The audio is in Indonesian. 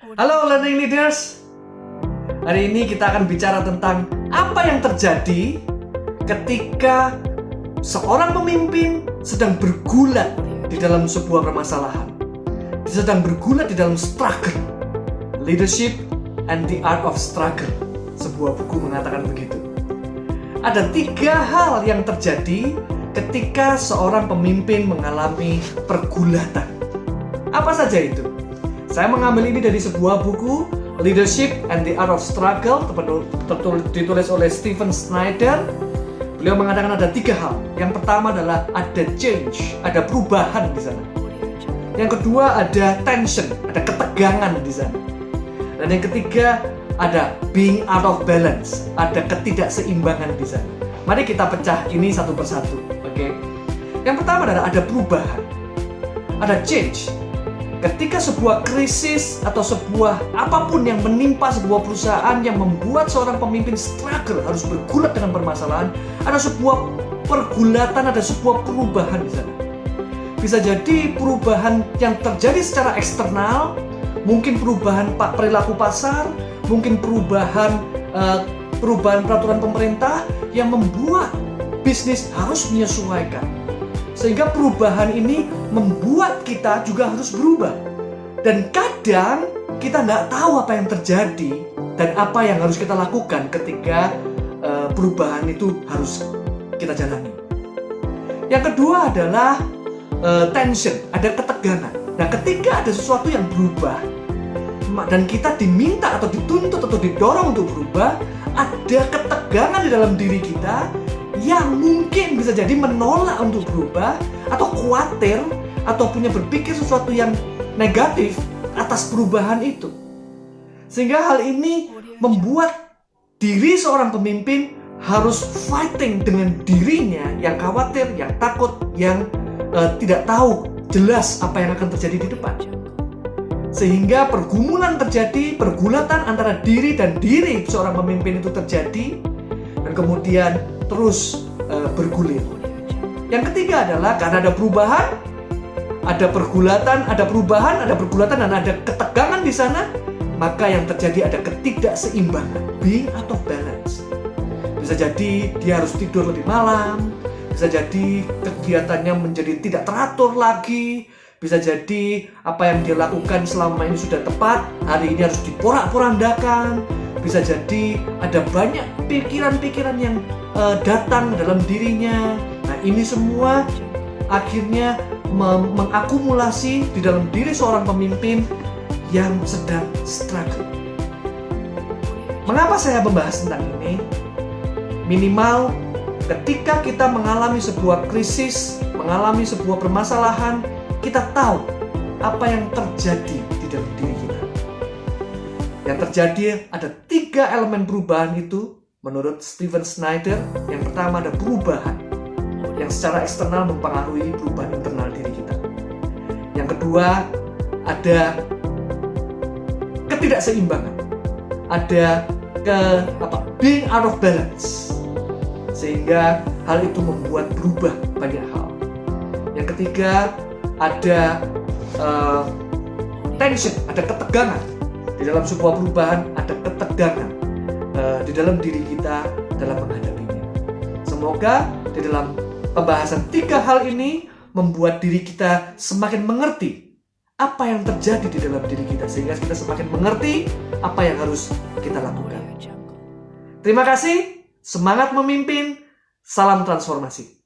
Halo Learning Leaders. Hari ini kita akan bicara tentang apa yang terjadi ketika seorang pemimpin sedang bergulat di dalam sebuah permasalahan. Sedang bergulat di dalam struggle. Leadership and the Art of Struggle. Sebuah buku mengatakan begitu. Ada 3 hal yang terjadi ketika seorang pemimpin mengalami pergulatan. Apa saja itu? Saya mengambil ini dari sebuah buku, Leadership and the Art of Struggle, ditulis oleh Stephen Snyder. Beliau mengatakan ada 3 hal. Yang pertama adalah ada change, ada perubahan di sana. Yang kedua ada tension, ada ketegangan di sana. Dan yang ketiga ada being out of balance, ada ketidakseimbangan di sana. Mari kita pecah ini satu persatu, oke? Yang pertama adalah ada perubahan, ada change. Ketika sebuah krisis atau sebuah apapun yang menimpa sebuah perusahaan yang membuat seorang pemimpin struggle, harus bergulat dengan permasalahan, ada sebuah pergulatan, ada sebuah perubahan di sana. Bisa jadi perubahan yang terjadi secara eksternal, mungkin perubahan perilaku pasar, mungkin perubahan peraturan pemerintah yang membuat bisnis harus menyesuaikan. Sehingga perubahan ini membuat kita juga harus berubah. Dan kadang kita nggak tahu apa yang terjadi dan apa yang harus kita lakukan ketika perubahan itu harus kita jalani. Yang kedua adalah tension, ada ketegangan. Nah, ketika ada sesuatu yang berubah dan kita diminta atau dituntut atau didorong untuk berubah, ada ketegangan di dalam diri kita yang mungkin bisa jadi menolak untuk berubah, atau khawatir, atau punya berpikir sesuatu yang negatif atas perubahan itu. Sehingga hal ini membuat diri seorang pemimpin harus fighting dengan dirinya yang khawatir, yang takut, yang tidak tahu jelas apa yang akan terjadi di depan. Sehingga pergumulan terjadi, pergulatan antara diri dan diri seorang pemimpin itu terjadi, dan kemudian terus bergulir. Yang ketiga adalah karena ada perubahan, ada pergulatan, ada perubahan, ada pergulatan, dan ada ketegangan di sana, maka yang terjadi ada ketidakseimbangan, being out of balance. Bisa jadi dia harus tidur lebih malam, bisa jadi kegiatannya menjadi tidak teratur lagi, bisa jadi apa yang dia lakukan selama ini sudah tepat, hari ini harus diporak-porandakan. Bisa jadi ada banyak pikiran-pikiran yang datang dalam dirinya. Nah, ini semua akhirnya mengakumulasi di dalam diri seorang pemimpin yang sedang struggle. Mengapa saya membahas tentang ini? Minimal ketika kita mengalami sebuah krisis, mengalami sebuah permasalahan, kita tahu apa yang terjadi di dalam diri kita. Yang terjadi ada 3 elemen perubahan itu menurut Stephen Snyder. Yang pertama ada perubahan yang secara eksternal mempengaruhi perubahan internal diri kita. Yang kedua ada ketidakseimbangan, ada being out of balance, sehingga hal itu membuat berubah banyak hal. Yang ketiga ada tension, ada ketegangan. Di dalam sebuah perubahan ada ketegangan di dalam diri kita dalam menghadapinya. Semoga di dalam pembahasan 3 hal ini membuat diri kita semakin mengerti apa yang terjadi di dalam diri kita, sehingga kita semakin mengerti apa yang harus kita lakukan. Terima kasih, semangat memimpin, salam transformasi.